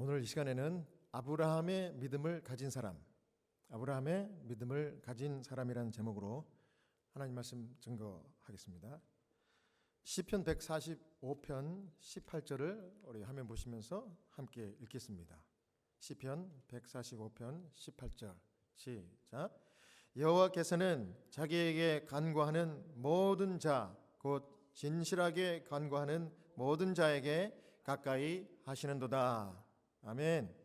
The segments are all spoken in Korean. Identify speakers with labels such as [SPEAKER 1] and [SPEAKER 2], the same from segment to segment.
[SPEAKER 1] 오늘 이 시간에는 아브라함의 믿음을 가진 사람이라는 제목으로 하나님 말씀 증거하겠습니다. 시편 145편 18절을 우리 화면 보시면서 함께 읽겠습니다. 시편 145편 18절 시작. 여호와께서는 자기에게 간구하는 모든 자 곧 진실하게 간구하는 모든 자에게 가까이 하시는도다. 아멘.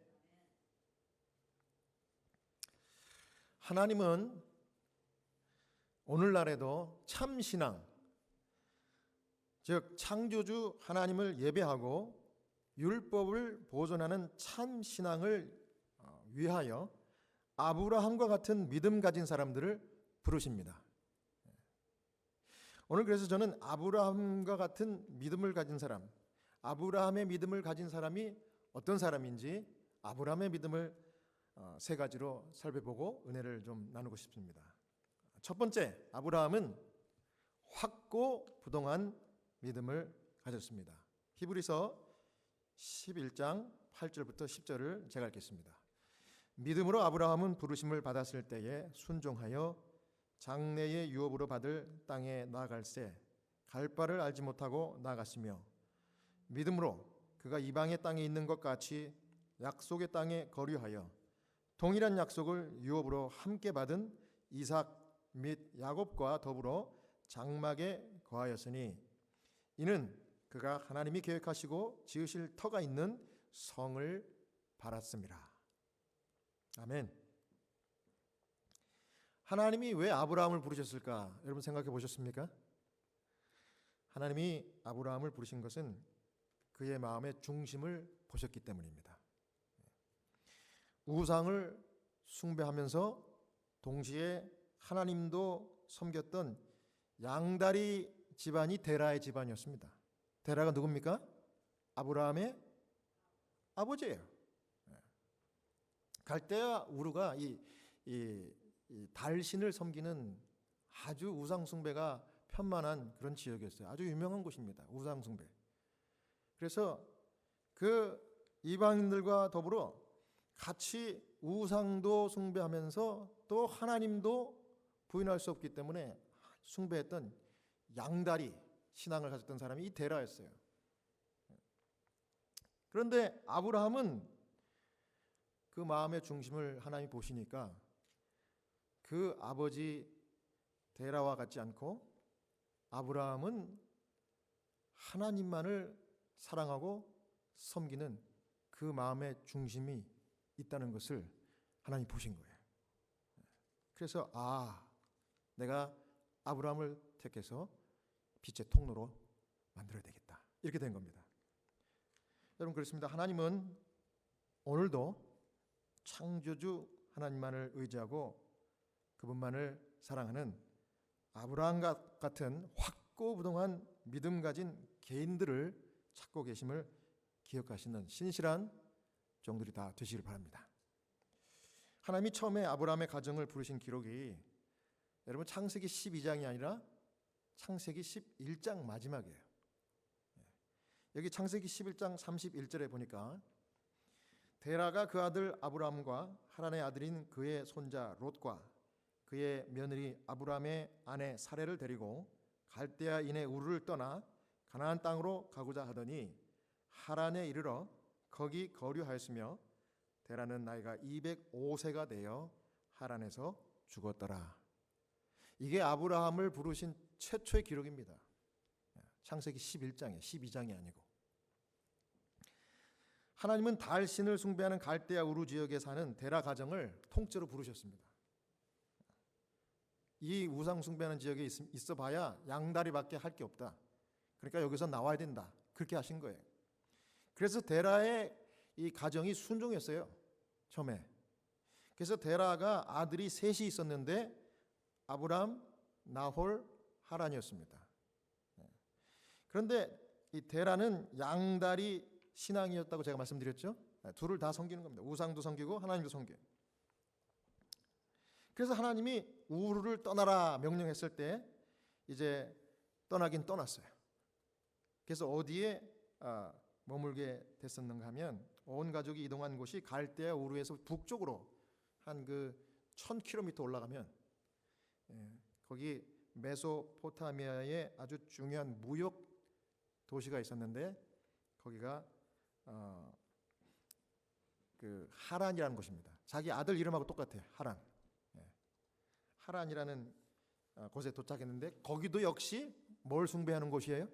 [SPEAKER 1] 하나님은 오늘날에도 참신앙, 즉 창조주 하나님을 예배하고 율법을 보존하는 참신앙을 위하여 아브라함과 같은 믿음 가진 사람들을 부르십니다. 오늘 그래서 저는 아브라함과 같은 믿음을 가진 사람, 아브라함의 믿음을 가진 사람이 어떤 사람인지 아브라함의 믿음을 세 가지로 살펴보고 은혜를 좀 나누고 싶습니다. 첫 번째, 아브라함은 확고부동한 믿음을 가졌습니다. 히브리서 11장 8절부터 10절을 제가 읽겠습니다. 믿음으로 아브라함은 부르심을 받았을 때에 순종하여 장래의 유업으로 받을 땅에 나아갈새 갈 바를 알지 못하고 나아갔으며 믿음으로 그가 이방의 땅에 있는 것 같이 약속의 땅에 거류하여 동일한 약속을 유업으로 함께 받은 이삭 및 야곱과 더불어 장막에 거하였으니 이는 그가 하나님이 계획하시고 지으실 터가 있는 성을 바랐습니다. 아멘. 하나님이 왜 아브라함을 부르셨을까? 여러분 생각해 보셨습니까? 하나님이 아브라함을 부르신 것은 그의 마음의 중심을 보셨기 때문입니다. 우상을 숭배하면서 동시에 하나님도 섬겼던 양다리 집안이 데라의 집안이었습니다. 데라가 누굽니까? 아브라함의 아버지예요. 갈대아 우르가 이 달신을 섬기는 아주 우상 숭배가 편만한 그런 지역이었어요. 아주 유명한 곳입니다. 우상 숭배. 그래서 그 이방인들과 더불어 같이 우상도 숭배하면서 또 하나님도 부인할 수 없기 때문에 숭배했던 양다리 신앙을 가졌던 사람이 이 데라였어요. 그런데 아브라함은 그 마음의 중심을 하나님이 보시니까 그 아버지 데라와 같지 않고 아브라함은 하나님만을 사랑하고 섬기는 그 마음의 중심이 있다는 것을 하나님이 보신 거예요. 그래서 내가 아브라함을 택해서 빛의 통로로 만들어야 되겠다. 이렇게 된 겁니다. 여러분 그렇습니다. 하나님은 오늘도 창조주 하나님만을 의지하고 그분만을 사랑하는 아브라함 같은 확고부동한 믿음 가진 개인들을 찾고 계심을 기억하시는 신실한 종들이 다 되시길 바랍니다. 하나님이 처음에 아브라함의 가정을 부르신 기록이 여러분 창세기 12장이 아니라 창세기 11장 마지막이에요. 여기 창세기 11장 31절에 보니까 데라가 그 아들 아브라함과 하란의 아들인 그의 손자 롯과 그의 며느리 아브라함의 아내 사레를 데리고 갈대아인의 우르를 떠나 가나안 땅으로 가고자 하더니 하란에 이르러 거기 거류하였으며 데라는 나이가 205세가 되어 하란에서 죽었더라. 이게 아브라함을 부르신 최초의 기록입니다. 창세기 11장이에요. 12장이 아니고. 하나님은 달신을 숭배하는 갈대아 우르 지역에 사는 데라 가정을 통째로 부르셨습니다. 이 우상 숭배하는 지역에 있어 봐야 양다리밖에 할 게 없다. 그러니까 여기서 나와야 된다. 그렇게 하신 거예요. 그래서 데라의 이 가정이 순종했어요. 처음에. 그래서 데라가 아들이 셋이 있었는데 아브람, 나홀, 하란이었습니다. 그런데 이 데라는 양다리 신앙이었다고 제가 말씀드렸죠. 둘을 다 섬기는 겁니다. 우상도 섬기고 하나님도 섬겨요. 그래서 하나님이 우르를 떠나라 명령했을 때 이제 떠나긴 떠났어요. 그래서 어디에 머물게 됐었는가 하면 온 가족이 이동한 곳이 갈대아 우르에서 북쪽으로 한 그 1000km 올라가면 거기 메소포타미아의 아주 중요한 무역 도시가 있었는데 거기가 그 하란이라는 곳입니다. 자기 아들 이름하고 똑같아요. 하란. 하란이라는 곳에 도착했는데 거기도 역시 뭘 숭배하는 곳이에요?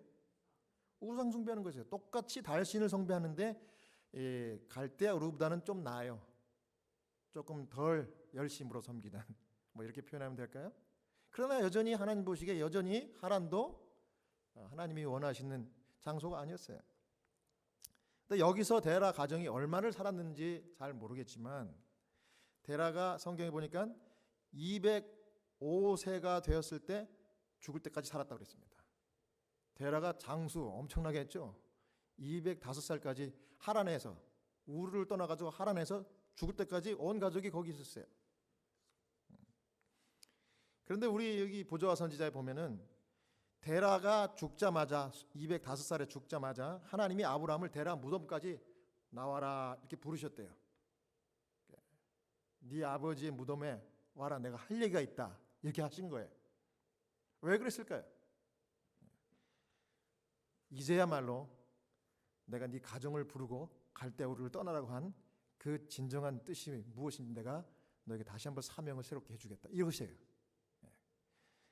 [SPEAKER 1] 우상 숭배하는 곳이에요. 똑같이 달신을 숭배하는데 갈대아 우르보다는 좀 나아요. 조금 덜 열심으로 섬기는 뭐 이렇게 표현하면 될까요? 그러나 여전히 하나님 보시기에 여전히 하란도 하나님이 원하시는 장소가 아니었어요. 근데 여기서 데라 가정이 얼마를 살았는지 잘 모르겠지만 데라가 성경에 보니까 205세가 되었을 때 죽을 때까지 살았다고 그랬습니다. 데라가 장수 엄청나게 했죠. 205살까지 하란에서 우르를 떠나가지고 하란에서 죽을 때까지 온 가족이 거기 있었어요. 그런데 우리 여기 보조와 선지자에 보면은 데라가 죽자마자 205살에 죽자마자 하나님이 아브라함을 데라 무덤까지 나와라 이렇게 부르셨대요. 네 아버지의 무덤에 와라, 내가 할 얘기가 있다 이렇게 하신 거예요. 왜 그랬을까요? 이제야말로 내가 네 가정을 부르고 갈대아 우르를 떠나라고 한 그 진정한 뜻이 무엇인지 내가 너에게 다시 한번 사명을 새롭게 해주겠다 이것이에요.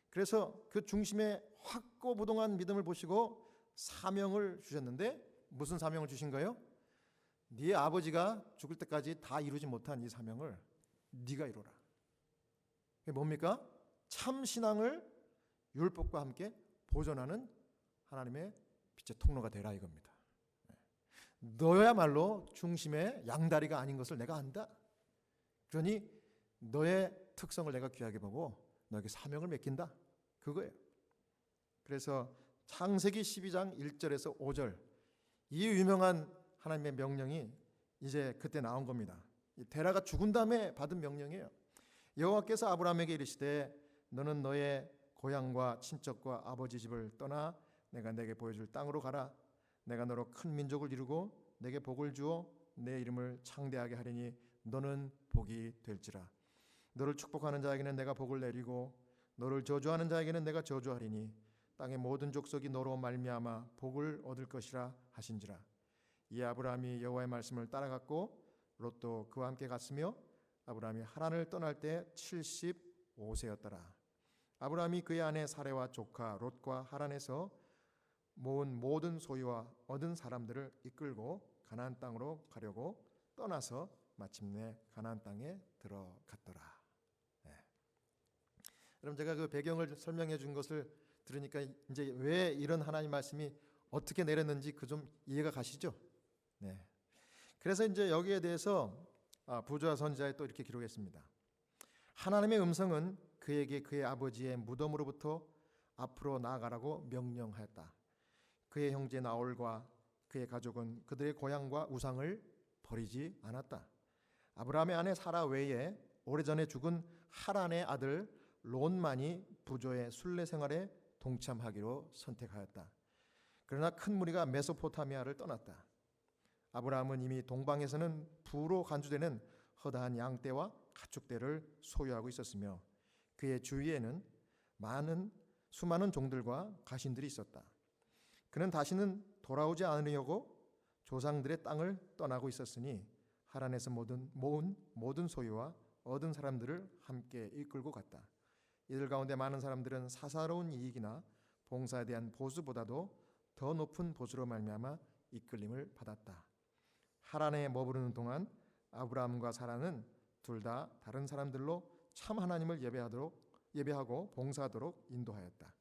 [SPEAKER 1] 그래서 그 중심에 확고부동한 믿음을 보시고 사명을 주셨는데 무슨 사명을 주신 거예요? 네 아버지가 죽을 때까지 다 이루지 못한 이 사명을 네가 이루라. 이게 뭡니까? 참 신앙을 율법과 함께 보존하는 하나님의 빛의 통로가 되라 이겁니다. 너야말로 중심의 양다리가 아닌 것을 내가 안다. 그러니 너의 특성을 내가 귀하게 보고 너에게 사명을 맡긴다. 그거예요. 그래서 창세기 12장 1절에서 5절 이 유명한 하나님의 명령이 이제 그때 나온 겁니다. 데라가 죽은 다음에 받은 명령이에요. 여호와께서 아브라함에게 이르시되 너는 너의 고향과 친척과 아버지 집을 떠나 내가 내게 보여줄 땅으로 가라. 내가 너로 큰 민족을 이루고 내게 복을 주어 내 이름을 창대하게 하리니 너는 복이 될지라. 너를 축복하는 자에게는 내가 복을 내리고 너를 저주하는 자에게는 내가 저주하리니 땅의 모든 족속이 너로 말미암아 복을 얻을 것이라 하신지라. 이 아브라함이 여호와의 말씀을 따라갔고 롯도 그와 함께 갔으며 아브라함이 하란을 떠날 때 75세였더라. 아브라함이 그의 아내 사레와 조카 롯과 하란에서 모은 모든 소유와 얻은 사람들을 이끌고 가나안 땅으로 가려고 떠나서 마침내 가나안 땅에 들어갔더라. 그럼 제가 그 배경을 설명해 준 것을 들으니까 이제 왜 이런 하나님 말씀이 어떻게 내렸는지 그 좀 이해가 가시죠? 네. 그래서 이제 여기에 대해서 부조와 선지자에 또 이렇게 기록했습니다. 하나님의 음성은 그에게 그의 아버지의 무덤으로부터 앞으로 나아가라고 명령하였다. 그의 형제 나홀과 그의 가족은 그들의 고향과 우상을 버리지 않았다. 아브라함의 아내 사라 외에 오래전에 죽은 하란의 아들 롯만이 부조의 순례 생활에 동참하기로 선택하였다. 그러나 큰 무리가 메소포타미아를 떠났다. 아브라함은 이미 동방에서는 부로 간주되는 허다한 양떼와 가축떼를 소유하고 있었으며 그의 주위에는 수많은 종들과 가신들이 있었다. 그는 다시는 돌아오지 않으려고 조상들의 땅을 떠나고 있었으니 하란에서 모은 모든 소유와 얻은 사람들을 함께 이끌고 갔다. 이들 가운데 많은 사람들은 사사로운 이익이나 봉사에 대한 보수보다도 더 높은 보수로 말미암아 이끌림을 받았다. 하란에 머무르는 동안 아브라함과 사라는 둘 다 다른 사람들로 참 하나님을 예배하고 봉사하도록 인도하였다.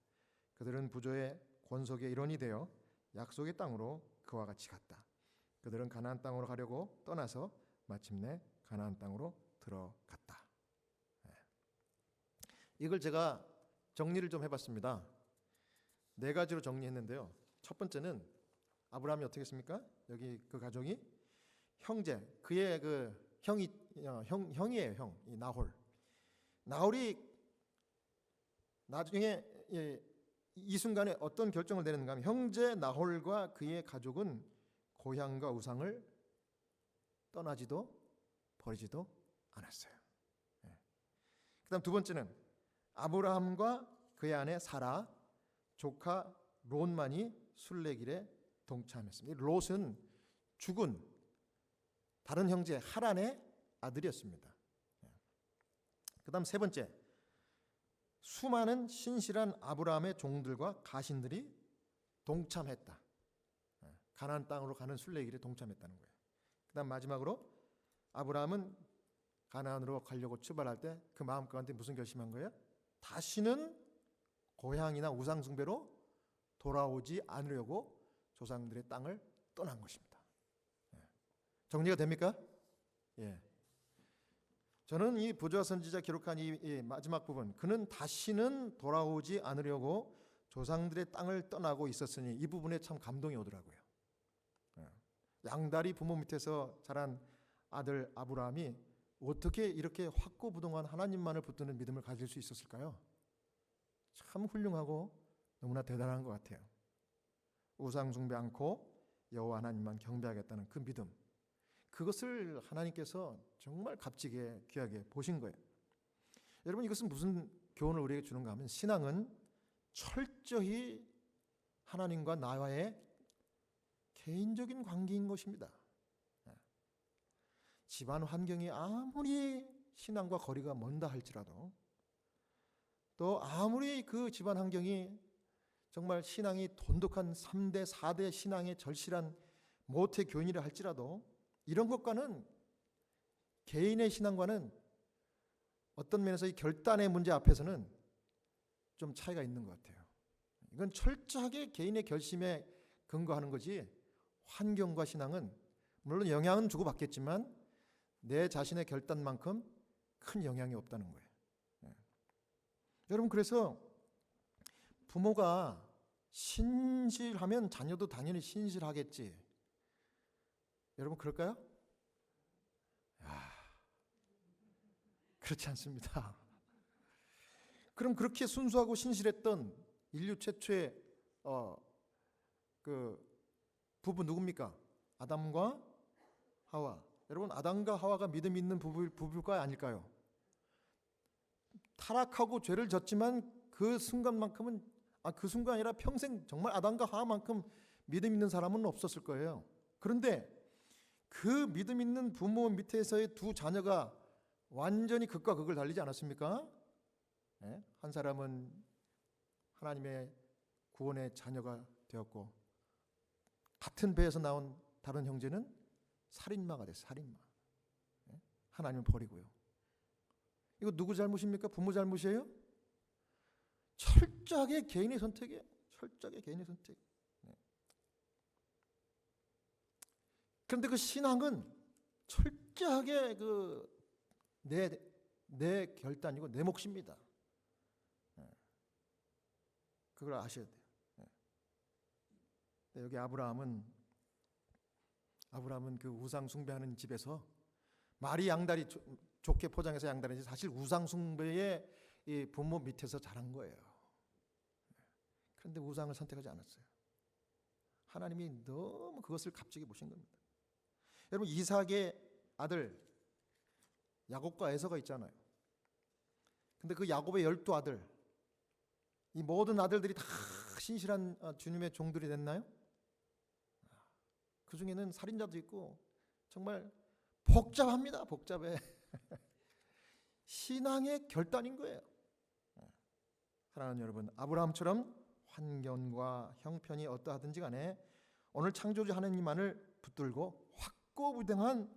[SPEAKER 1] 그들은 부조의 권속의 일원이 되어 약속의 땅으로 그와 같이 갔다. 그들은 가나안 땅으로 가려고 떠나서 마침내 가나안 땅으로 들어갔다. 이걸 제가 정리를 좀 해봤습니다. 4가지로 정리했는데요. 첫 번째는 아브라함이 어떻게 했습니까? 여기 그 가족이 형제, 그의 그 형이에요. 형, 이 나홀이 나중에 이 순간에 어떤 결정을 내렸는가 하면 형제 나홀과 그의 가족은 고향과 우상을 떠나지도 버리지도 않았어요. 그다음 두 번째는 아브라함과 그의 아내 사라, 조카 롯만이 순례길에 동참했습니다. 롯은 죽은 다른 형제 하란의 아들이었습니다. 그다음 세 번째, 수많은 신실한 아브라함의 종들과 가신들이 동참했다. 가나안 땅으로 가는 순례길에 동참했다는 거예요. 그다음 마지막으로 아브라함은 가나안으로 가려고 출발할 때 그 마음 가운데 무슨 결심한 거예요? 다시는 고향이나 우상 숭배로 돌아오지 않으려고 조상들의 땅을 떠난 것입니다. 정리가 됩니까? 예. 저는 이 부조와 선지자 기록한 이 마지막 부분, 그는 다시는 돌아오지 않으려고 조상들의 땅을 떠나고 있었으니, 이 부분에 참 감동이 오더라고요. 양다리 부모 밑에서 자란 아들 아브라함이 어떻게 이렇게 확고부동한 하나님만을 붙드는 믿음을 가질 수 있었을까요? 참 훌륭하고 너무나 대단한 것 같아요. 우상 숭배 않고 여호와 하나님만 경배하겠다는 그 믿음, 그것을 하나님께서 정말 값지게 귀하게 보신 거예요. 여러분, 이것은 무슨 교훈을 우리에게 주는가 하면, 신앙은 철저히 하나님과 나와의 개인적인 관계인 것입니다. 집안 환경이 아무리 신앙과 거리가 먼다 할지라도, 또 아무리 그 집안 환경이 정말 신앙이 돈독한 3대, 4대 신앙의 절실한 모태 교인이라 할지라도, 이런 것과는, 개인의 신앙과는 어떤 면에서 이 결단의 문제 앞에서는 좀 차이가 있는 것 같아요. 이건 철저하게 개인의 결심에 근거하는 거지, 환경과 신앙은 물론 영향은 주고받겠지만 내 자신의 결단만큼 큰 영향이 없다는 거예요. 여러분, 그래서 부모가 신실하면 자녀도 당연히 신실하겠지. 여러분, 그럴까요? 그렇지 않습니다. 그럼 그렇게 순수하고 신실했던 인류 최초의 그 부부 누굽니까? 아담과 하와. 여러분, 아담과 하와가 믿음 있는 부부일까요, 아닐까요? 타락하고 죄를 졌지만 그 순간만큼은, 그 순간 아니라 평생 정말 아담과 하와만큼 믿음 있는 사람은 없었을 거예요. 그런데 그 믿음 있는 부모 밑에서의 두 자녀가 완전히 극과 극을 달리지 않았습니까? 한 사람은 하나님의 구원의 자녀가 되었고, 같은 배에서 나온 다른 형제는 살인마가 됐어요. 살인마. 하나님을 버리고요. 이거 누구 잘못입니까? 부모 잘못이에요? 철저하게 개인의 선택이에요. 철저하게 개인의 선택. 그런데 그 신앙은 철저하게 내 결단이고 내 몫입니다. 그걸 아셔야 돼요. 여기 아브라함은 그 우상 숭배하는 집에서, 말이 양다리 좋게 포장해서 양다리인지 사실 우상 숭배의 이 부모 밑에서 자란 거예요. 그런데 우상을 선택하지 않았어요. 하나님이 너무 그것을 값지게 보신 겁니다. 여러분, 이삭의 아들 야곱과 에서가 있잖아요. 근데 그 야곱의 12아들, 이 모든 아들들이 다 신실한 주님의 종들이 됐나요? 그 중에는 살인자도 있고 정말 복잡합니다. 복잡해. 신앙의 결단인 거예요. 사랑하는 여러분, 아브라함처럼 환경과 형편이 어떠하든지 간에 오늘 창조주 하나님만을 붙들고 확고부동한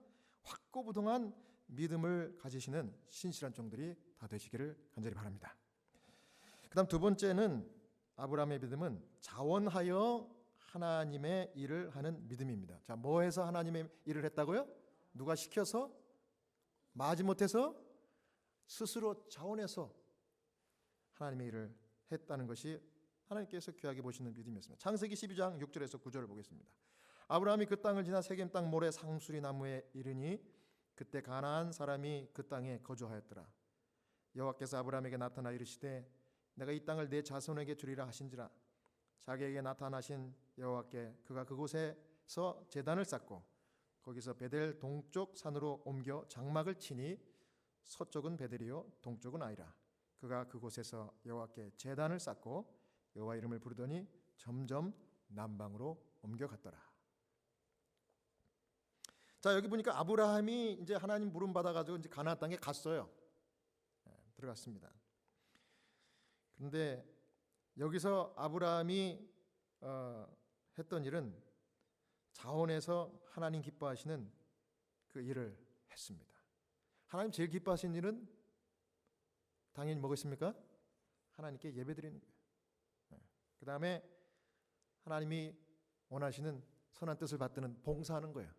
[SPEAKER 1] 믿음을 가지시는 신실한 종들이 다 되시기를 간절히 바랍니다. 그 다음 두 번째는, 아브라함의 믿음은 자원하여 하나님의 일을 하는 믿음입니다. 자, 뭐 해서 하나님의 일을 했다고요? 누가 시켜서? 마지못해서? 스스로 자원해서 하나님의 일을 했다는 것이 하나님께서 귀하게 보시는 믿음이었습니다. 창세기 12장 6절에서 9절을 보겠습니다. 아브라함이 그 땅을 지나 세겜 땅 모래 상수리 나무에 이르니 그때 가나안 사람이 그 땅에 거주하였더라. 여호와께서 아브라함에게 나타나 이르시되 내가 이 땅을 내 자손에게 주리라 하신지라. 자기에게 나타나신 여호와께 그가 그곳에서 제단을 쌓고 거기서 베델 동쪽 산으로 옮겨 장막을 치니 서쪽은 베델이요 동쪽은 아이라. 그가 그곳에서 여호와께 제단을 쌓고 여호와 이름을 부르더니 점점 남방으로 옮겨갔더라. 자, 여기 보니까 아브라함이 이제 하나님 부름 받아가지고 이제 가나안 땅에 갔어요. 들어갔습니다. 그런데 여기서 아브라함이 했던 일은 자원에서 하나님 기뻐하시는 그 일을 했습니다. 하나님 제일 기뻐하시는 일은 당연히 뭐겠습니까? 하나님께 예배드리는 거예요. 그 다음에 하나님이 원하시는 선한 뜻을 받드는 봉사하는 거예요.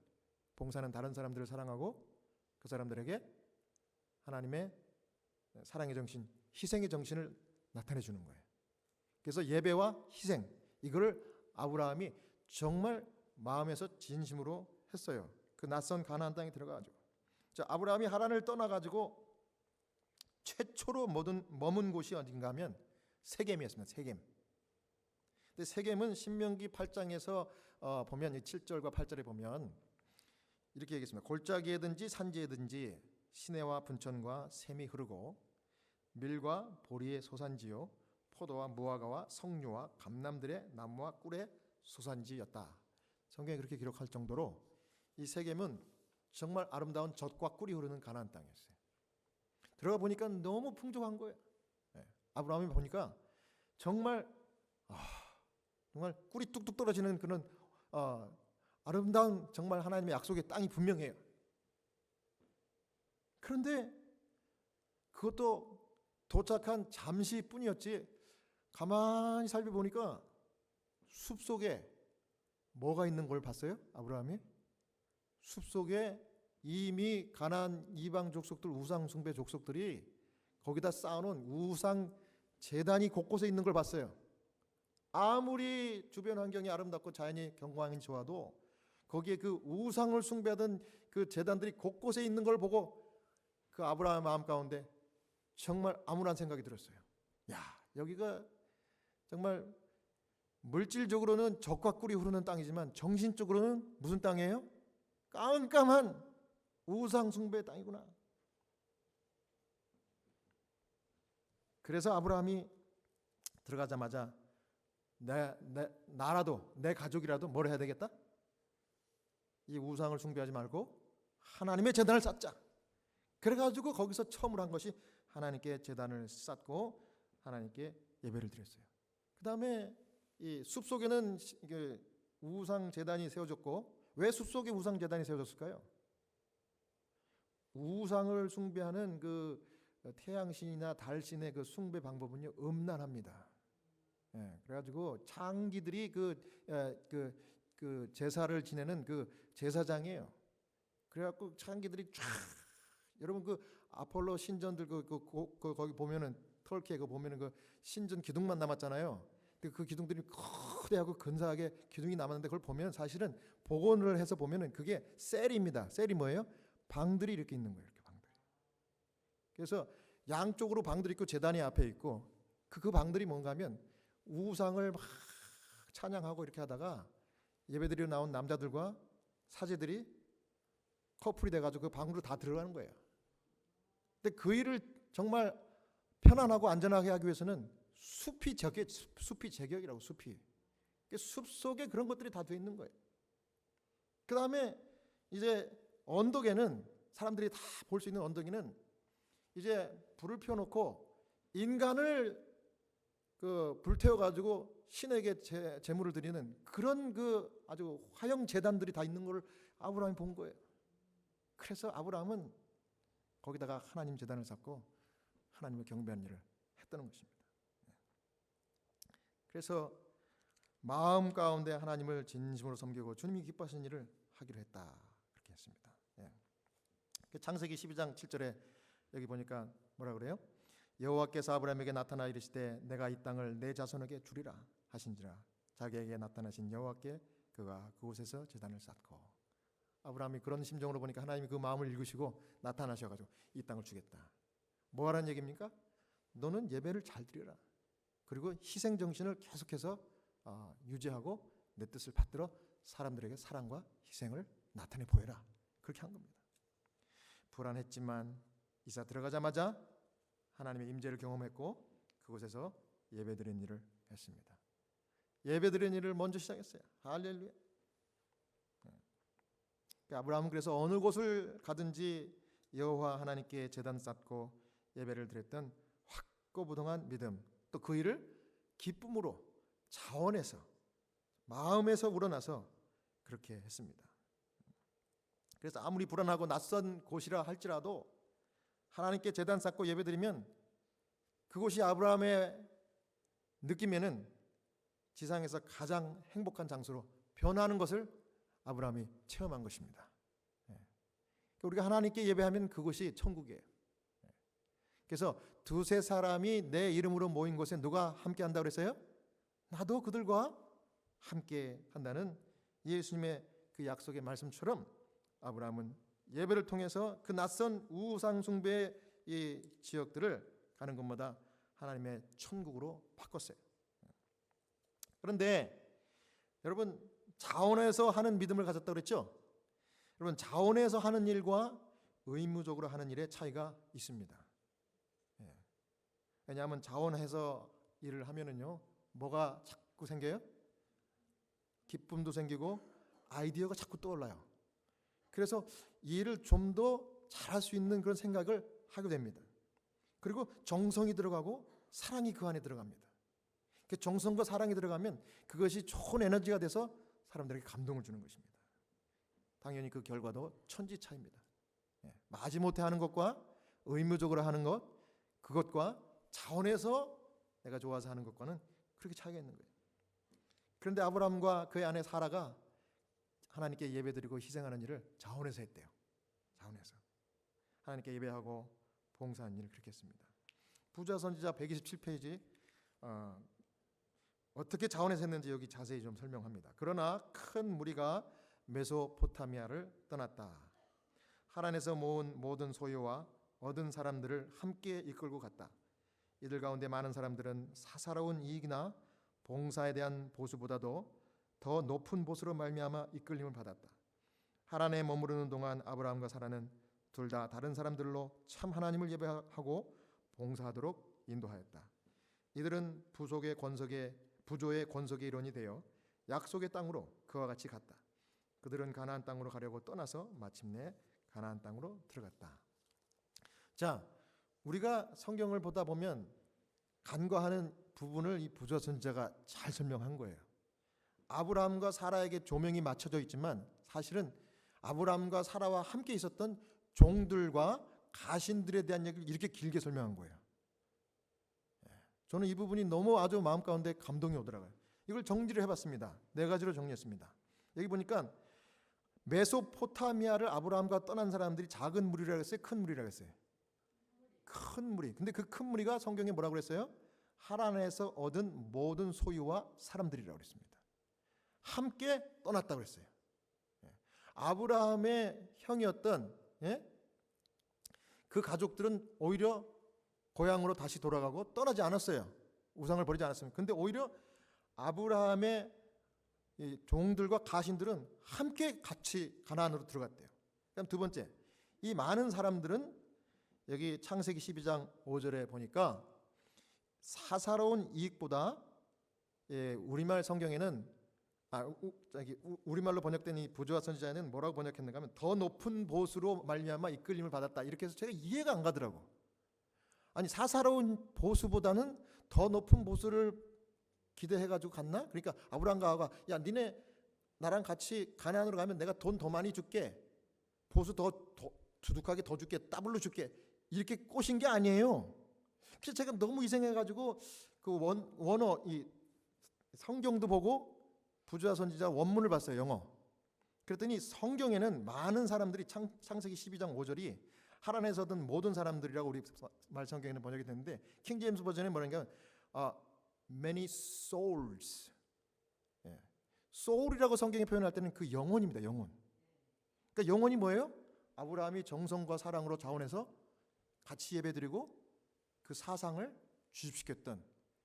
[SPEAKER 1] 봉사는 다른 사람들을 사랑하고 그 사람들에게 하나님의 사랑의 정신, 희생의 정신을 나타내 주는 거예요. 그래서 예배와 희생, 이거를 아브라함이 정말 마음에서 진심으로 했어요. 그 낯선 가나안 땅에 들어가가지고. 자, 아브라함이 하란을 떠나가지고 최초로 머문 곳이 어딘가 하면 세겜이었습니다. 세겜. 근데 세겜은 신명기 8장에서 보면 7절과 8절에 보면 이렇게 얘기했습니다. 골짜기에든지 산지에든지 시내와 분천과 샘이 흐르고 밀과 보리의 소산지요 포도와 무화과와 석류와 감람들의 나무와 꿀의 소산지였다. 성경에 그렇게 기록할 정도로 이 세겜은 정말 아름다운 젖과 꿀이 흐르는 가나안 땅이었어요. 들어가 보니까 너무 풍족한 거예요. 아브라함이 보니까 정말 정말 꿀이 뚝뚝 떨어지는 그런 아름다운 정말 하나님의 약속의 땅이 분명해요. 그런데 그것도 도착한 잠시뿐이었지 가만히 살펴보니까 숲속에 뭐가 있는 걸 봤어요? 아브라함이? 숲속에 이미 가나안 이방 족속들 우상 숭배 족속들이 거기다 쌓아놓은 우상 제단이 곳곳에 있는 걸 봤어요. 아무리 주변 환경이 아름답고 자연이 경관이 좋아도 거기에 그 우상을 숭배하던 그 제단들이 곳곳에 있는 걸 보고 그 아브라함의 마음 가운데 정말 암울한 생각이 들었어요. 야, 여기가 정말 물질적으로는 젖과 꿀이 흐르는 땅이지만 정신적으로는 무슨 땅이에요? 깜깜한 우상 숭배의 땅이구나. 그래서 아브라함이 들어가자마자 나라도 내 가족이라도 뭘 해야 되겠다? 이 우상을 숭배하지 말고 하나님의 제단을 쌓자. 그래가지고 거기서 처음으로 한 것이 하나님께 제단을 쌓고 하나님께 예배를 드렸어요. 그 다음에 이 숲속에는 우상 제단이 세워졌고 왜 숲속에 우상 제단이 세워졌을까요? 우상을 숭배하는 그 태양신이나 달신의 그 숭배 방법은요 음란합니다. 그래가지고 창기들이 그 제사를 지내는 그 제사장이에요. 그래갖고 창기들이 쫙 여러분 그 아폴로 신전들 거기 보면은 터키에 그 보면은 그 신전 기둥만 남았잖아요. 그 기둥들이 거대하고 근사하게 기둥이 남았는데 그걸 보면 사실은 복원을 해서 보면은 그게 셀입니다. 셀이 뭐예요? 방들이 이렇게 있는 거예요. 이렇게 방들. 그래서 양쪽으로 방들이 있고 제단이 앞에 있고 그 방들이 뭔가 하면 우상을 막 찬양하고 이렇게 하다가 예배드리러 나온 남자들과 사제들이 커플이 돼가지고 그 방으로 다 들어가는 거예요. 근데 그 일을 정말 편안하고 안전하게 하기 위해서는 숲이 제격이라고 숲이. 숲 속에 그런 것들이 다 돼 있는 거예요. 그 다음에 이제 언덕에는 사람들이 다 볼 수 있는 언덕에는 이제 불을 펴놓고 인간을 그 불태워 가지고 신에게 제물을 드리는 그런 그 아주 화형 제단들이 다 있는 걸 아브라함이 본 거예요. 그래서 아브라함은 거기다가 하나님 제단을 쌓고 하나님을 경배하는 일을 했다는 것입니다. 그래서 마음 가운데 하나님을 진심으로 섬기고 주님이 기뻐하시는 일을 하기로 했다. 그렇게 했습니다. 창세기 12장 7절에 여기 보니까 뭐라 그래요? 여호와께서 아브라함에게 나타나 이르시되 내가 이 땅을 내 자손에게 주리라 하신지라. 자기에게 나타나신 여호와께 그가 그곳에서 제단을 쌓고. 아브라함이 그런 심정으로 보니까 하나님이 그 마음을 읽으시고 나타나셔가지고 이 땅을 주겠다. 뭐 하라는 얘기입니까? 너는 예배를 잘 드려라. 그리고 희생 정신을 계속해서 유지하고 내 뜻을 받들어 사람들에게 사랑과 희생을 나타내 보여라. 그렇게 한 겁니다. 불안했지만 이사 들어가자마자 하나님의 임재를 경험했고 그곳에서 예배드리는 일을 했습니다. 예배드리는 일을 먼저 시작했어요. 할렐루야. 아브라함은 그래서 어느 곳을 가든지 여호와 하나님께 제단 쌓고 예배를 드렸던 확고부동한 믿음, 또 그 일을 기쁨으로 자원해서 마음에서 우러나서 그렇게 했습니다. 그래서 아무리 불안하고 낯선 곳이라 할지라도 하나님께 제단 쌓고 예배드리면 그곳이 아브라함의 느낌에는 지상에서 가장 행복한 장소로 변화하는 것을 아브라함이 체험한 것입니다. 우리가 하나님께 예배하면 그곳이 천국이에요. 그래서 두세 사람이 내 이름으로 모인 곳에 누가 함께 한다고 그랬어요? 나도 그들과 함께 한다는 예수님의 그 약속의 말씀처럼 아브라함은 예배를 통해서 그 낯선 우상 숭배의 이 지역들을 가는 곳마다 하나님의 천국으로 바꿨어요. 그런데 여러분, 자원해서 하는 믿음을 가졌다고 그랬죠? 여러분, 자원해서 하는 일과 의무적으로 하는 일의 차이가 있습니다. 왜냐하면 자원해서 일을 하면은요, 뭐가 자꾸 생겨요? 기쁨도 생기고 아이디어가 자꾸 떠올라요. 그래서 이 일을 좀 더 잘할 수 있는 그런 생각을 하게 됩니다. 그리고 정성이 들어가고 사랑이 그 안에 들어갑니다. 그 정성과 사랑이 들어가면 그것이 좋은 에너지가 돼서 사람들에게 감동을 주는 것입니다. 당연히 그 결과도 천지차이입니다. 마지못해 하는 것과 의무적으로 하는 것, 그것과 자원해서 내가 좋아서 하는 것과는 그렇게 차이가 있는 거예요. 그런데 아브라함과 그의 아내 사라가 하나님께 예배드리고 희생하는 일을 자원해서 했대요. 자원해서 하나님께 예배하고 봉사하는 일을 그렇게 했습니다. 부자 선지자 127페이지 어떻게 자원해서 했는지 여기 자세히 좀 설명합니다. 그러나 큰 무리가 메소포타미아를 떠났다. 하란에서 모은 모든 소유와 얻은 사람들을 함께 이끌고 갔다. 이들 가운데 많은 사람들은 사사로운 이익이나 봉사에 대한 보수보다도 더 높은 보수로 말미암아 이끌림을 받았다. 하란에 머무르는 동안 아브라함과 사라는 둘 다 다른 사람들로 참 하나님을 예배하고 봉사하도록 인도하였다. 이들은 부조의 권속의 일원이 되어 약속의 땅으로 그와 같이 갔다. 그들은 가나안 땅으로 가려고 떠나서 마침내 가나안 땅으로 들어갔다. 자, 우리가 성경을 보다 보면 간과하는 부분을 이 부조 선지자가 잘 설명한 거예요. 아브라함과 사라에게 조명이 맞춰져 있지만 사실은 아브라함과 사라와 함께 있었던 종들과 가신들에 대한 얘기를 이렇게 길게 설명한 거예요. 저는 이 부분이 너무 아주 마음 가운데 감동이 오더라고요. 이걸 정리를 해봤습니다. 4가지로 정리했습니다. 여기 보니까 메소포타미아를 아브라함과 떠난 사람들이 작은 무리라고 했어요? 큰 무리라고 했어요? 큰 무리. 근데 그 큰 무리가 성경에 뭐라고 그랬어요? 하란에서 얻은 모든 소유와 사람들이라고 그랬습니다. 함께 떠났다고 그랬어요. 아브라함의 형이었던 그 가족들은 오히려 고향으로 다시 돌아가고 떠나지 않았어요. 우상을 버리지 않았습니다. 근데 오히려 아브라함의 종들과 가신들은 함께 같이 가나안으로 들어갔대요. 그다음 두 번째, 이 많은 사람들은 여기 창세기 12장 5절에 보니까 사사로운 이익보다 우리말 성경에는 우리말로 번역된 이 부조와 선지자는 뭐라고 번역했는가 하면 더 높은 보수로 말미암아 이끌림을 받았다. 이렇게 해서 제가 이해가 안 가더라고. 아니, 사사로운 보수보다는 더 높은 보수를 기대해가지고 갔나? 그러니까 아브라함과 하가 야, 니네 나랑 같이 가나안으로 가면 내가 돈 더 많이 줄게, 보수 더 두둑하게 더 줄게, 더블로 줄게, 이렇게 꼬신 게 아니에요. 그래서 제가 너무 이상해가지고 그 원어 이 성경도 보고 부조와 선지자 원문을 봤어요, 영어. 그랬더니 성경에는 많은 사람들이 창세기 12장 5절이 하란에서 얻은 모든 사람들이라고 우리 말 성경에는 번역이 됐는데 킹 제임스 버전에 뭐라니까 many souls. soul이라고 성경에 표현할 때는 그 영혼입니다, 영혼. 그러니까 영혼이 뭐예요? 아브라함이 정성과 사랑으로 자원해서 같이 예배드리고 그 사상을 주입시켰던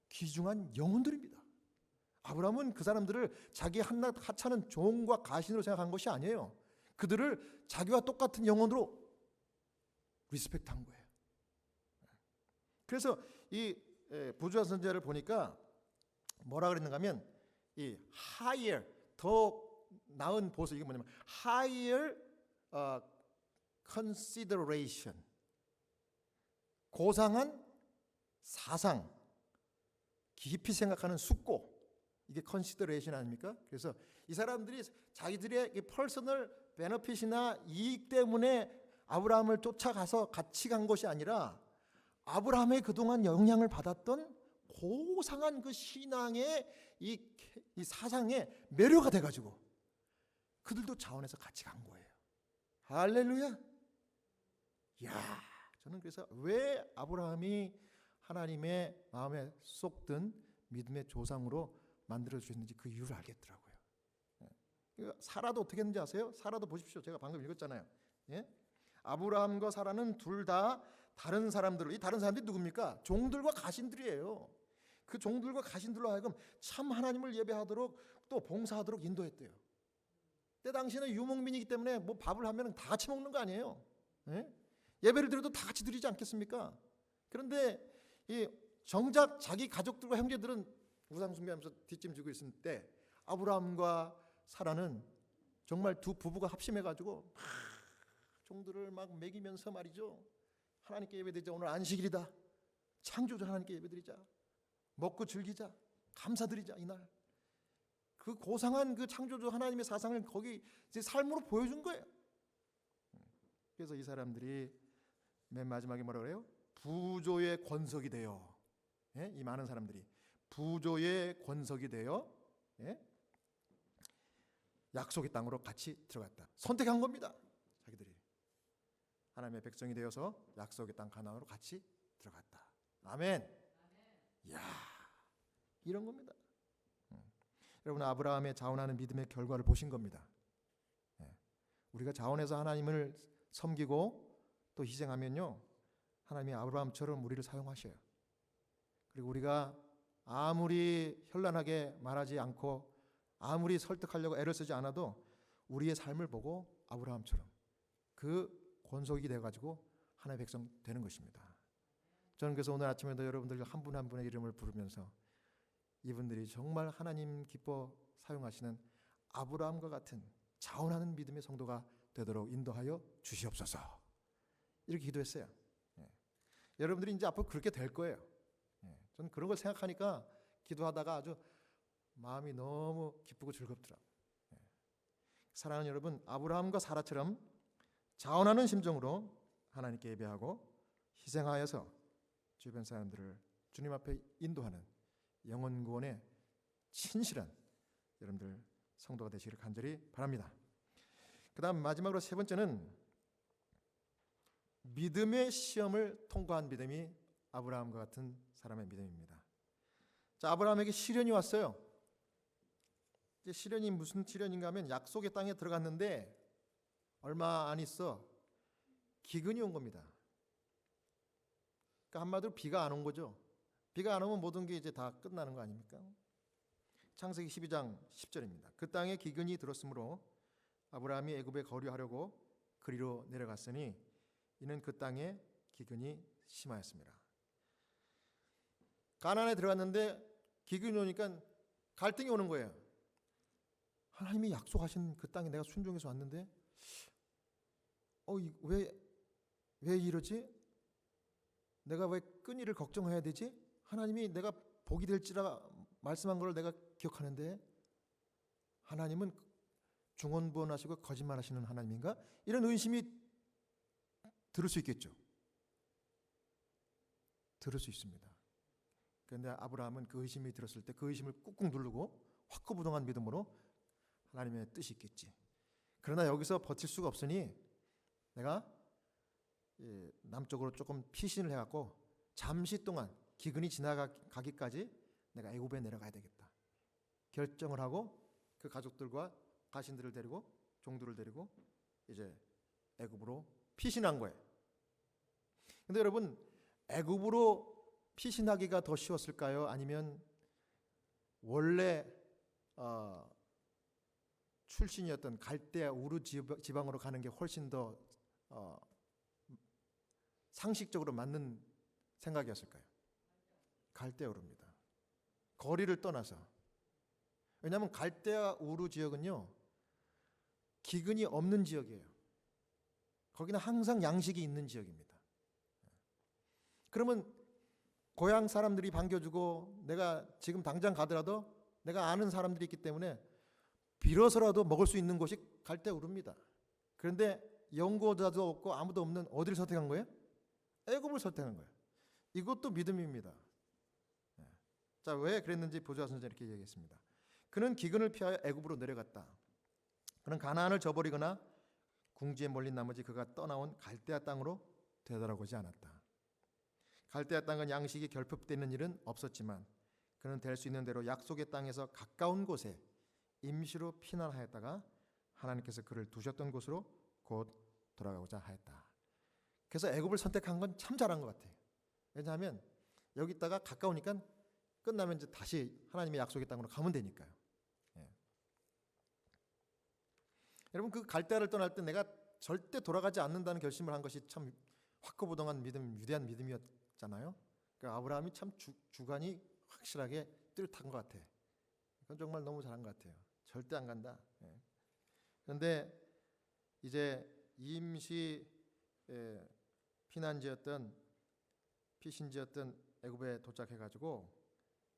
[SPEAKER 1] 귀중한 영혼들입니다. 아브라함은 그 사람들을 자기 하찮은 종과 가신으로 생각한 것이 아니에요. 그들을 자기와 똑같은 영혼으로 리스펙트한 거예요. 그래서 이 부조한 선지자를 보니까 뭐라 그랬는가 하면 이 higher, 더 나은 보수, 이게 뭐냐면 higher consideration, 고상한 사상, 깊이 생각하는 숙고, 이게 consideration 아닙니까? 그래서 이 사람들이 자기들의 퍼스널 베너핏이나 이익 때문에 아브라함을 쫓아가서 같이 간 것이 아니라 아브라함의 그동안 영향을 받았던 고상한 그 신앙의 이 사상에 매료가 돼가지고 그들도 자원해서 같이 간 거예요. 할렐루야. 야, 저는 그래서 왜 아브라함이 하나님의 마음에 쏙 든 믿음의 조상으로 만들어 주셨는지 그 이유를 알겠더라고요. 사라도 어떻게 했는지 아세요? 사라도 보십시오. 제가 방금 읽었잖아요. 예? 아브라함과 사라는 둘 다 다른 사람들, 이 다른 사람들이 누굽니까? 종들과 가신들이에요. 그 종들과 가신들로 하여금 참 하나님을 예배하도록 또 봉사하도록 인도했대요. 때 당시에는 유목민이기 때문에 뭐 밥을 하면 다 같이 먹는 거 아니에요. 예? 예배를 드려도 다 같이 드리지 않겠습니까? 그런데 이 정작 자기 가족들과 형제들은 우상 숭배하면서 뒷짐지고 있을 때 아브라함과 사라는 정말 두 부부가 합심해가지고 종들을 막 먹이면서 말이죠. 하나님께 예배드리자. 오늘 안식일이다. 창조주 하나님께 예배드리자. 먹고 즐기자. 감사드리자. 이날. 그 고상한 그 창조주 하나님의 사상을 거기 이제 삶으로 보여준 거예요. 그래서 이 사람들이 맨 마지막에 뭐라 그래요? 부조의 권석이 되어. 예? 이 많은 사람들이 부조의 권석이 되어 약속의 땅으로 같이 들어갔다. 선택한 겁니다. 자기들이 하나님의 백성이 되어서 약속의 땅 가나안으로 같이 들어갔다. 아멘. 이야, 이런 겁니다. 여러분, 아브라함의 자원하는 믿음의 결과를 보신 겁니다. 우리가 자원해서 하나님을 섬기고 또 희생하면요, 하나님이 아브라함처럼 우리를 사용하셔요. 그리고 우리가 아무리 현란하게 말하지 않고 아무리 설득하려고 애를 쓰지 않아도 우리의 삶을 보고 아브라함처럼 그 권속이 돼가지고 하나님의 백성 되는 것입니다. 저는 그래서 오늘 아침에도 여러분들 한 분 한 분의 이름을 부르면서 이분들이 정말 하나님 기뻐 사용하시는 아브라함과 같은 자원하는 믿음의 성도가 되도록 인도하여 주시옵소서. 이렇게 기도했어요. 여러분들이 이제 앞으로 그렇게 될 거예요. 저는 그런 걸 생각하니까 기도하다가 아주 마음이 너무 기쁘고 즐겁더라고요. 사랑하는 여러분, 아브라함과 사라처럼 자원하는 심정으로 하나님께 예배하고 희생하여서 주변 사람들을 주님 앞에 인도하는 영혼 구원에 친실한 여러분들 성도가 되시기를 간절히 바랍니다. 그 다음 마지막으로 세 번째는 믿음의 시험을 통과한 믿음이 아브라함과 같은 사람의 믿음입니다. 자, 아브라함에게 시련이 왔어요. 이제 시련이 무슨 시련인가 하면 약속의 땅에 들어갔는데 얼마 안 있어 기근이 온 겁니다. 그러니까 한마디로 비가 안 온 거죠. 비가 안 오면 모든 게 이제 다 끝나는 거 아닙니까? 창세기 12장 10절입니다. 그 땅에 기근이 들었으므로 아브라함이 애굽에 거류하려고 그리로 내려갔으니 이는 그 땅에 기근이 심하였습니다. 가나안에 들어갔는데 기근이 오니까 갈등이 오는 거예요. 하나님이 약속하신 그 땅에 내가 순종해서 왔는데 왜 이러지? 내가 왜 끈이를 걱정해야 되지? 하나님이 내가 복이 될지라 말씀한 걸 내가 기억하는데 하나님은 중언부언하시고 거짓말하시는 하나님인가? 이런 의심이 들을 수 있겠죠. 들을 수 있습니다. 그런데 아브라함은 그 의심이 들었을 때 그 의심을 꾹꾹 누르고 확고부동한 믿음으로 하나님의 뜻이 있겠지. 그러나 여기서 버틸 수가 없으니 내가 남쪽으로 조금 피신을 해갖고 잠시 동안 기근이 지나가기까지 내가 애굽에 내려가야 되겠다. 결정을 하고 그 가족들과 가신들을 데리고 종들을 데리고 이제 애굽으로 피신한 거예요. 근데 여러분, 애굽으로 피신하기가 더 쉬웠을까요? 아니면 원래 출신이었던 갈대아 우르 지방으로 가는 게 훨씬 더 상식적으로 맞는 생각이었을까요? 갈대아 우르입니다. 거리를 떠나서. 왜냐하면 갈대아 우르 지역은요, 기근이 없는 지역이에요. 거기는 항상 양식이 있는 지역입니다. 그러면 고향 사람들이 반겨주고 내가 지금 당장 가더라도 내가 아는 사람들이 있기 때문에 빌어서라도 먹을 수 있는 곳이 갈대아 우르입니다. 그런데 연고자도 없고 아무도 없는 어디를 선택한 거예요? 애굽을 선택한 거예요. 이것도 믿음입니다. 자, 왜 그랬는지 보조와 선생 이렇게 얘기했습니다. 그는 기근을 피하여 애굽으로 내려갔다. 그는 가나안을 저버리거나 궁지에 몰린 나머지 그가 떠나온 갈대아 땅으로 되돌아오지 않았다. 갈대아 땅은 양식이 결핍되는 일은 없었지만 그는 될 수 있는 대로 약속의 땅에서 가까운 곳에 임시로 피난하였다가 하나님께서 그를 두셨던 곳으로 곧 돌아가고자 하였다. 그래서 애굽을 선택한 건 참 잘한 것 같아요. 왜냐하면 여기 있다가 가까우니까 끝나면 이제 다시 하나님의 약속의 땅으로 가면 되니까요. 예. 여러분, 그 갈대아를 떠날 때 내가 절대 돌아가지 않는다는 결심을 한 것이 참 확고부동한 믿음, 위대한 믿음이었잖아요. 그러니까 아브라함이 참 주관이 확실하게 뚜렷한 것 같아. 그건 정말 너무 잘한 것 같아요. 절대 안 간다. 예. 그런데 이제 임시 피신지였던 애굽에 도착해가지고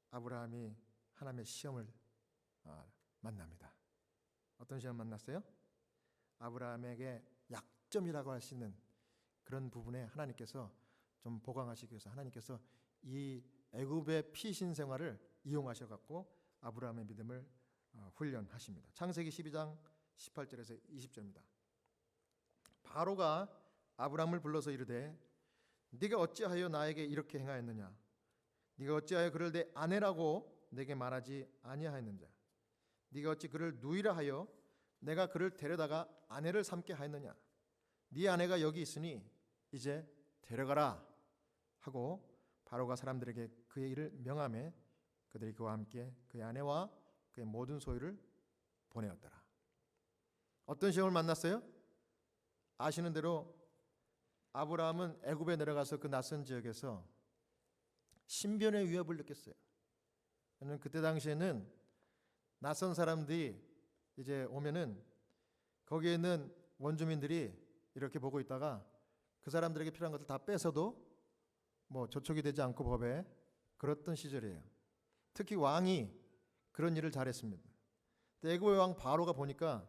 [SPEAKER 1] 아브라함이 하나님의 시험을 만납니다. 어떤 시험 만났어요? 아브라함에게 약점이라고 할 수 있는 그런 부분에 하나님께서 좀 보강하시기 위해서 하나님께서 이 애굽의 피신 생활을 이용하셔갖고 아브라함의 믿음을 훈련하십니다. 창세기 12장 18절에서 20절입니다. 바로가 아브라함을 불러서 이르되 네가 어찌하여 나에게 이렇게 행하였느냐? 네가 어찌하여 그를 내 아내라고 내게 말하지 아니하였느냐? 네가 어찌 그를 누이라 하여 내가 그를 데려다가 아내를 삼게 하였느냐? 네 아내가 여기 있으니 이제 데려가라 하고 바로가 사람들에게 그의 일을 명하매 그들이 그와 함께 그의 아내와 그의 모든 소유를 보내었더라. 어떤 시험을 만났어요? 아시는 대로 아브라함은 애굽에 내려가서 그 낯선 지역에서 신변의 위협을 느꼈어요. 저는 그때 당시에는 낯선 사람들이 이제 오면은 거기에 있는 원주민들이 이렇게 보고 있다가 그 사람들에게 필요한 것을 다 뺏어도 뭐 저촉이 되지 않고 법에 그랬던 시절이에요. 특히 왕이 그런 일을 잘했습니다. 애굽의 왕 바로가 보니까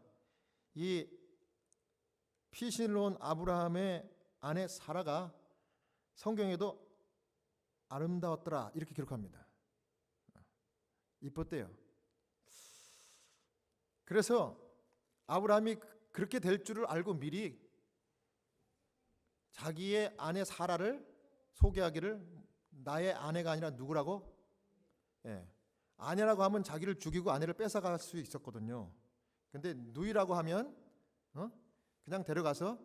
[SPEAKER 1] 이 피신을 온 아브라함의 아내 사라가 성경에도 아름다웠더라 이렇게 기록합니다. 이뻤대요. 그래서 아브라함이 그렇게 될 줄을 알고 미리 자기의 아내 사라를 소개하기를 나의 아내가 아니라 누구라고? 아내라고 하면 자기를 죽이고 아내를 뺏어갈 수 있었거든요. 근데 누이라고 하면 그냥 데려가서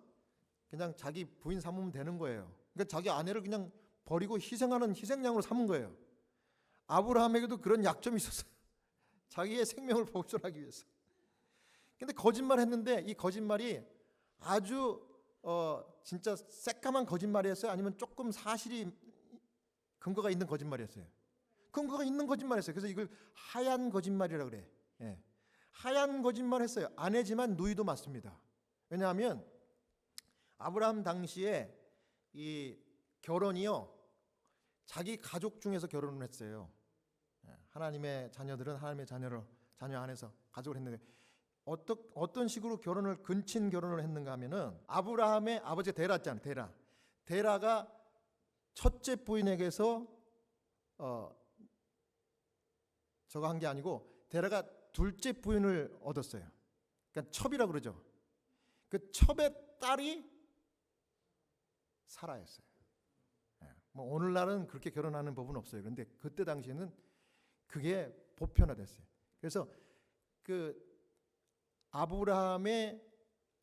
[SPEAKER 1] 그냥 자기 부인 삼으면 되는 거예요. 그러니까 자기 아내를 그냥 버리고 희생하는 희생양으로 삼은 거예요. 아브라함에게도 그런 약점이 있었어요. 자기의 생명을 보존하기 위해서. 근데 거짓말했는데 이 거짓말이 아주 진짜 새까만 거짓말이었어요? 아니면 조금 사실이 근거가 있는 거짓말이었어요? 근거가 있는 거짓말이었어요. 그래서 이걸 하얀 거짓말이라고 그래. 하얀 거짓말했어요. 아내지만 누이도 맞습니다. 왜냐하면 아브라함 당시에 이 결혼이요 자기 가족 중에서 결혼을 했어요. 하나님의 자녀들은 하나님의 자녀 안에서 가족을 했는데 어떤 식으로 근친 결혼을 했는가 하면은 아브라함의 아버지 데라 있잖아요. 데라가 첫째 부인에게서 저거 한 게 아니고 데라가 둘째 부인을 얻었어요. 그러니까 첩이라고 그러죠. 그 첩의 딸이 사라였어요. 뭐 오늘날은 그렇게 결혼하는 법은 없어요. 그런데 그때 당시에는 그게 보편화됐어요. 그래서 그 아브라함의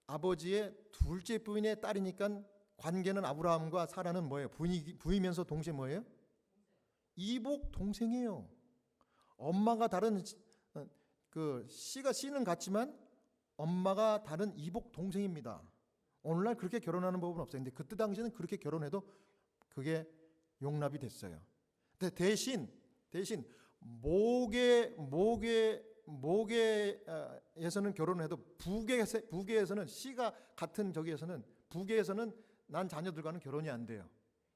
[SPEAKER 1] 아버지의 둘째 부인의 딸이니까 관계는 아브라함과 사라는 뭐예요? 부이면서 동시에 뭐예요? 이복 동생이에요. 엄마가 다른 그 씨는 같지만 엄마가 다른 이복 동생입니다. 오늘날 그렇게 결혼하는 법은 없어요. 근데 그때 당시에는 그렇게 결혼해도 그게 용납이 됐어요. 근데 대신 모계에서는 결혼을 해도 부계에서는 씨가 같은 저기에서는 부계에서는 난 자녀들과는 결혼이 안 돼요.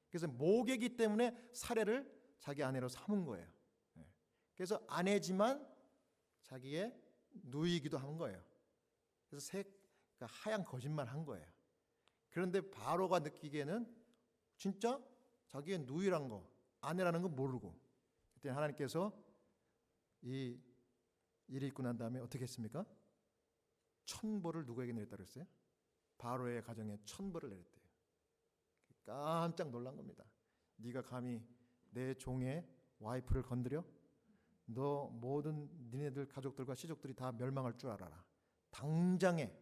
[SPEAKER 1] 그래서 모계이기 때문에 사례를 자기 아내로 삼은 거예요. 그래서 아내지만 자기의 누이기도 한 거예요. 그래서 그러니까 하얀 거짓말 한 거예요. 그런데 바로가 느끼기에는 진짜 자기의 누이란 거, 아내라는 거 모르고, 그때 하나님께서 이 일이 있고 난 다음에 어떻게 했습니까? 천벌을 누구에게 내렸다고 했어요? 바로의 가정에 천벌을 내렸대요. 깜짝 놀란 겁니다. 네가 감히 내 종의 와이프를 건드려? 너 모든 니네들 가족들과 시족들이 다 멸망할 줄 알아라. 당장에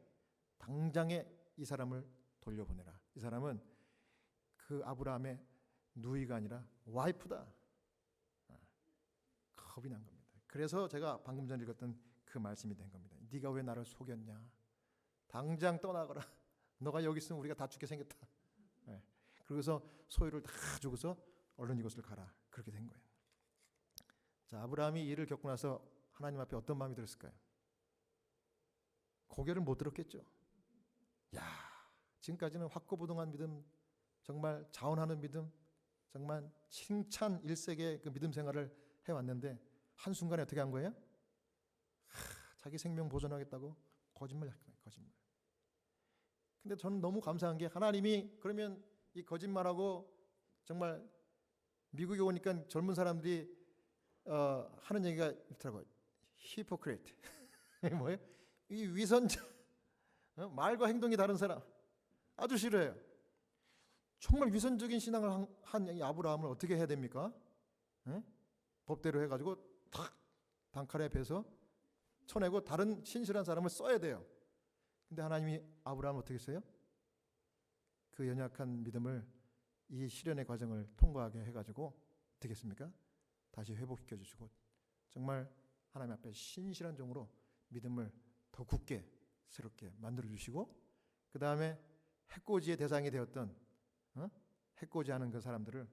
[SPEAKER 1] 이 사람을 돌려보내라. 이 사람은 그 아브라함의 누이가 아니라 와이프다. 겁이 난 겁니다. 그래서 제가 방금 전에 읽었던 그 말씀이 된 겁니다. 네가 왜 나를 속였냐? 당장 떠나거라. 너가 여기 있으면 우리가 다 죽게 생겼다. 그래서 소유를 다 주고서 얼른 이곳을 가라. 그렇게 된 거예요. 자, 아브라함이 이 일을 겪고 나서 하나님 앞에 어떤 마음이 들었을까요? 고개를 못 들었겠죠. 야, 지금까지는 확고부동한 믿음, 정말 자원하는 믿음, 정말 칭찬 일색의 그 믿음 생활을 해왔는데 한순간에 어떻게 한 거예요? 자기 생명 보존하겠다고 거짓말. 근데 저는 너무 감사한 게 하나님이 그러면 이 거짓말하고 정말 미국에 오니까 젊은 사람들이 하는 얘기가 있더라고요. 히포크레이트. 뭐예요? 이 위선자. 말과 행동이 다른 사람. 아주 싫어해요. 정말 위선적인 신앙을 한 이 아브라함을 어떻게 해야 됩니까? 법대로 해가지고 탁 단칼에 베서 쳐내고 다른 신실한 사람을 써야 돼요. 근데 하나님이 아브라함을 어떻게 했어요? 그 연약한 믿음을 이 시련의 과정을 통과하게 해가지고 어떻게 했습니까? 다시 회복시켜 주시고 정말 하나님 앞에 신실한 종으로 믿음을 더 굳게 새롭게 만들어 주시고 그 다음에 해코지의 대상이 되었던 해코지하는 그 사람들을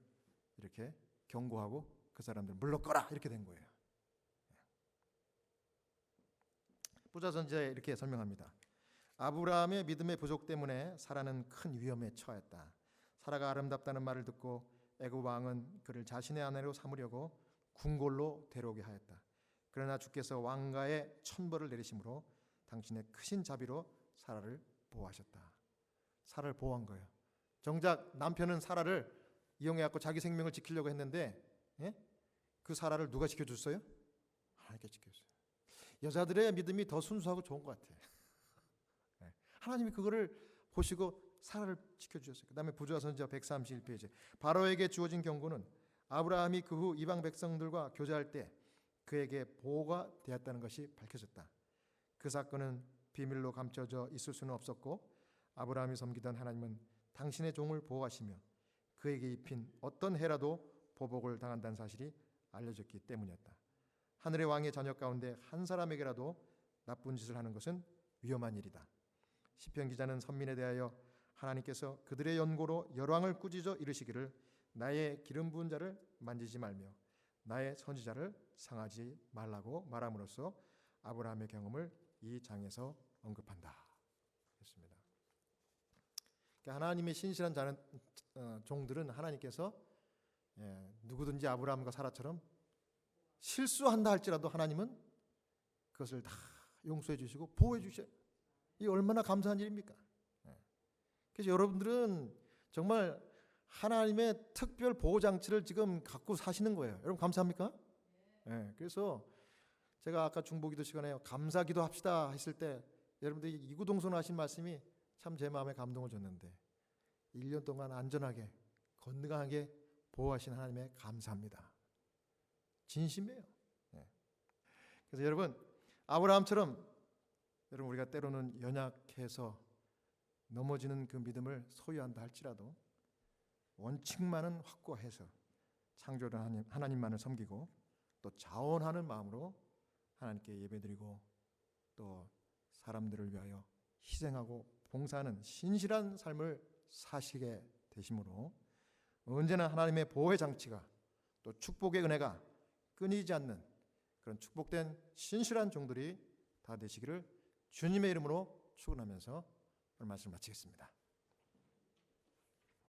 [SPEAKER 1] 이렇게 경고하고 그 사람들 물러거라 이렇게 된 거예요. 부자선지자에 이렇게 설명합니다. 아브라함의 믿음의 부족 때문에 사라는 큰 위험에 처했다. 사라가 아름답다는 말을 듣고 애굽 왕은 그를 자신의 아내로 삼으려고 궁궐로 데려오게 하였다. 그러나 주께서 왕가에 천벌을 내리심으로 당신의 크신 자비로 사라를 보호하셨다. 사라를 보호한 거예요. 정작 남편은 사라를 이용해갖고 자기 생명을 지키려고 했는데 그 사라를 누가 지켜줬어요? 하나님께 지켜줬어요. 여자들의 믿음이 더 순수하고 좋은 것 같아요. 하나님이 그거를 보시고 사라를 지켜주셨어요. 그 다음에 부조선지자 131페이지 바로에게 주어진 경고는 아브라함이 그 후 이방 백성들과 교제할 때 그에게 보호가 되었다는 것이 밝혀졌다. 그 사건은 비밀로 감춰져 있을 수는 없었고 아브라함이 섬기던 하나님은 당신의 종을 보호하시며 그에게 입힌 어떤 해라도 보복을 당한다는 사실이 알려졌기 때문이었다. 하늘의 왕의 자녀 가운데 한 사람에게라도 나쁜 짓을 하는 것은 위험한 일이다. 시편 기자는 선민에 대하여 하나님께서 그들의 연고로 열왕을 꾸짖어 이르시기를 나의 기름 부은 자를 만지지 말며 나의 선지자를 상하지 말라고 말함으로써 아브라함의 경험을 이 장에서 언급한다. 그렇습니다. 그러니까 하나님의 신실한 종들은 하나님께서 누구든지 아브라함과 사라처럼 실수한다 할지라도 하나님은 그것을 다 용서해 주시고 보호해 주셔요. 이 얼마나 감사한 일입니까? 그래서 여러분들은 정말 하나님의 특별 보호 장치를 지금 갖고 사시는 거예요. 여러분 감사합니까? 그래서 제가 아까 중보기도 시간에 감사기도 합시다 했을 때 여러분들이 이구동성하신 말씀이 참 제 마음에 감동을 줬는데 1년 동안 안전하게 건강하게 보호하신 하나님에 감사합니다. 진심이에요. 그래서 여러분 아브라함처럼 여러분 우리가 때로는 연약해서 넘어지는 그 믿음을 소유한다 할지라도 원칙만은 확고해서 창조를 하나님만을 섬기고 또 자원하는 마음으로 하나님께 예배드리고 또 사람들을 위하여 희생하고 봉사하는 신실한 삶을 사시게 되심으로 언제나 하나님의 보호의 장치가 또 축복의 은혜가 끊이지 않는 그런 축복된 신실한 종들이 다 되시기를 주님의 이름으로 축원하면서 오늘 말씀을 마치겠습니다.